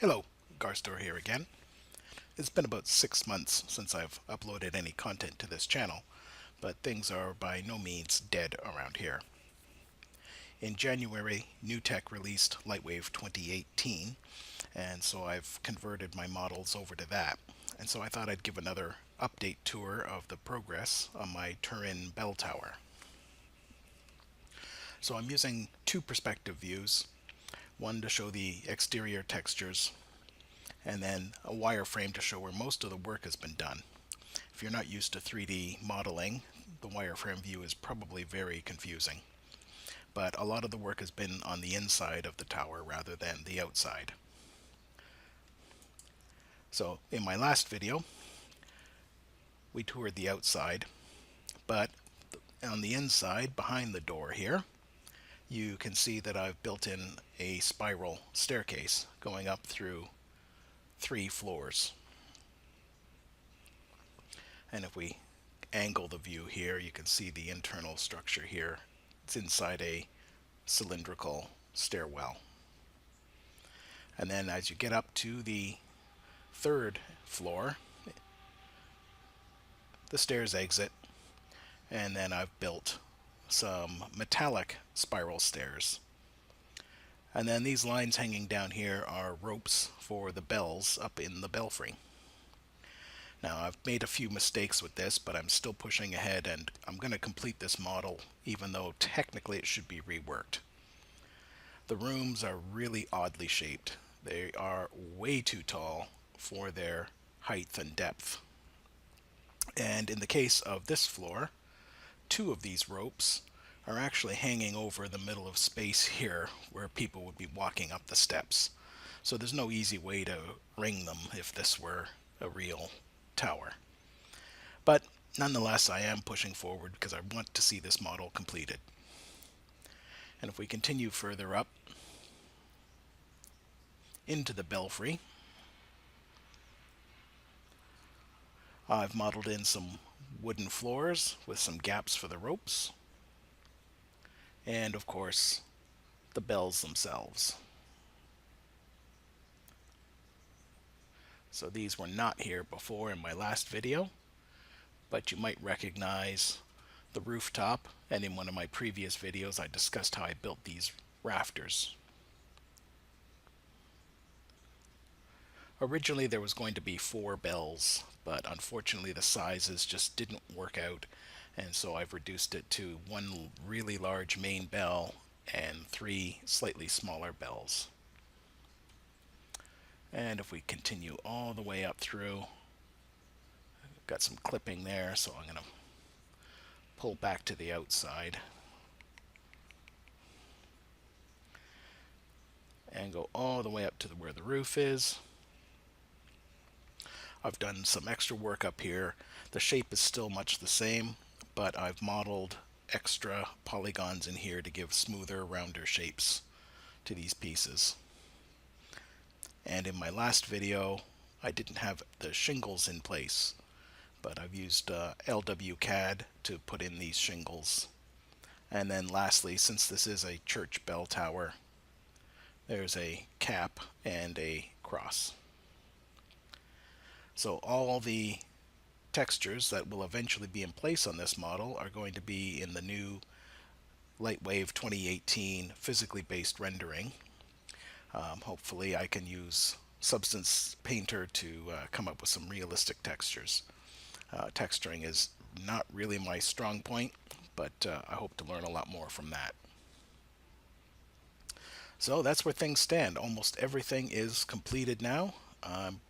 Hello, Garstor here again. It's been about 6 months since I've uploaded any content to this channel, but things are by no means dead around here. In January, NewTek released Lightwave 2018, and so I've converted my models over to that. And so I thought I'd give another update tour of the progress on my Turin bell tower. So I'm using two perspective views, one to show the exterior textures and then a wireframe to show where most of the work has been done. If you're not used to 3D modeling, the wireframe view is probably very confusing. But a lot of the work has been on the inside of the tower rather than the outside. So in my last video, we toured the outside, but on the inside, behind the door here, you can see that I've built in a spiral staircase going up through 3 floors. And if we angle the view here, you can see the internal structure here. It's inside a cylindrical stairwell. And then as you get up to the 3rd floor, the stairs exit, and then I've built some metallic spiral stairs. And then these lines hanging down here are ropes for the bells up in the belfry. Now I've made a few mistakes with this, but I'm still pushing ahead and I'm going to complete this model even though technically it should be reworked. The rooms are really oddly shaped. They are way too tall for their height and depth. And in the case of this floor, 2 of these ropes are actually hanging over the middle of space here where people would be walking up the steps. So there's no easy way to ring them if this were a real tower. But nonetheless, I am pushing forward because I want to see this model completed. And if we continue further up into the belfry, I've modeled in some wooden floors with some gaps for the ropes, and of course the bells themselves. So these were not here before in my last video, but you might recognize the rooftop, and in one of my previous videos I discussed how I built these rafters. Originally there was going to be 4 bells, but unfortunately the sizes just didn't work out, and so I've reduced it to 1 really large main bell and 3 slightly smaller bells. And if we continue all the way up through, I've got some clipping there, so I'm going to pull back to the outside and go all the way up to where the roof is. I've done some extra work up here. The shape is still much the same, but I've modeled extra polygons in here to give smoother, rounder shapes to these pieces. And in my last video, I didn't have the shingles in place, but I've used LWCAD to put in these shingles. And then lastly, since this is a church bell tower, there's a cap and a cross. So all the textures that will eventually be in place on this model are going to be in the new Lightwave 2018 physically based rendering. Hopefully I can use Substance Painter to come up with some realistic textures. Texturing is not really my strong point, but I hope to learn a lot more from that. So that's where things stand. Almost everything is completed now. I'm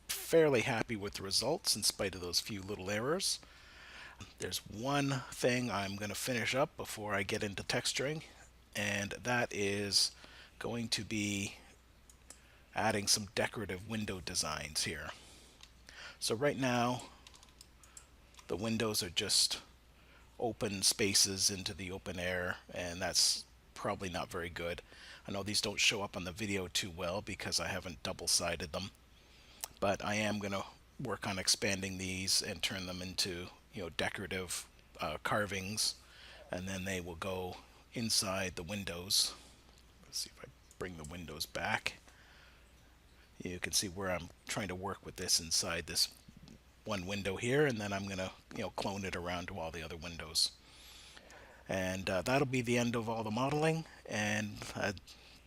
fairly happy with the results in spite of those few little errors. There's one thing I'm going to finish up before I get into texturing, and that is going to be adding some decorative window designs here. So right now the windows are just open spaces into the open air, and that's probably not very good. I know these don't show up on the video too well because I haven't double-sided them, but I am going to work on expanding these and turn them into, decorative carvings, and then they will go inside the windows. Let's see if I bring the windows back. You can see where I'm trying to work with this inside this one window here, and then I'm going to, clone it around to all the other windows. And that'll be the end of all the modeling, and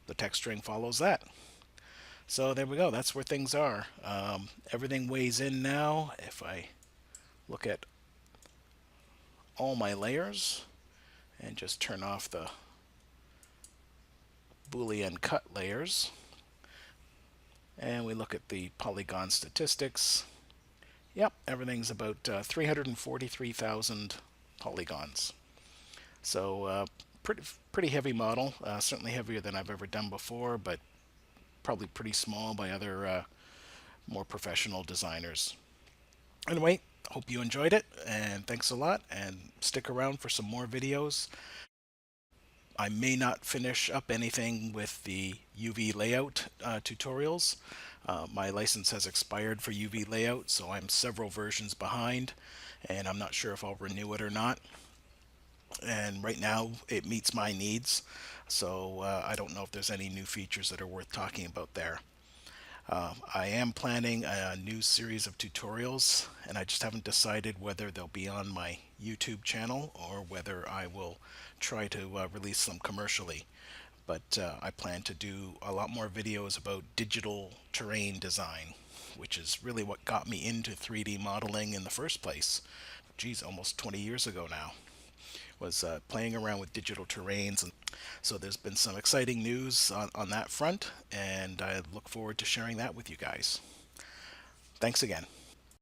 the texturing follows that. So there we go. That's where things are. Everything weighs in now. If I look at all my layers and just turn off the Boolean cut layers, and we look at the polygon statistics, yep, everything's about 343,000 polygons. So pretty heavy model, certainly heavier than I've ever done before, but probably pretty small by other more professional designers. Anyway, hope you enjoyed it, and thanks a lot, and stick around for some more videos. I may not finish up anything with the UV layout tutorials. My license has expired for UV layout, so I'm several versions behind, and I'm not sure if I'll renew it or not. And right now it meets my needs, so I don't know if there's any new features that are worth talking about there. I am planning a new series of tutorials, and I just haven't decided whether they'll be on my YouTube channel or whether I will try to release them commercially. But I plan to do a lot more videos about digital terrain design, which is really what got me into 3D modeling in the first place. Geez, almost 20 years ago now. Was playing around with digital terrains, and so there's been some exciting news on that front, and I look forward to sharing that with you guys. Thanks again.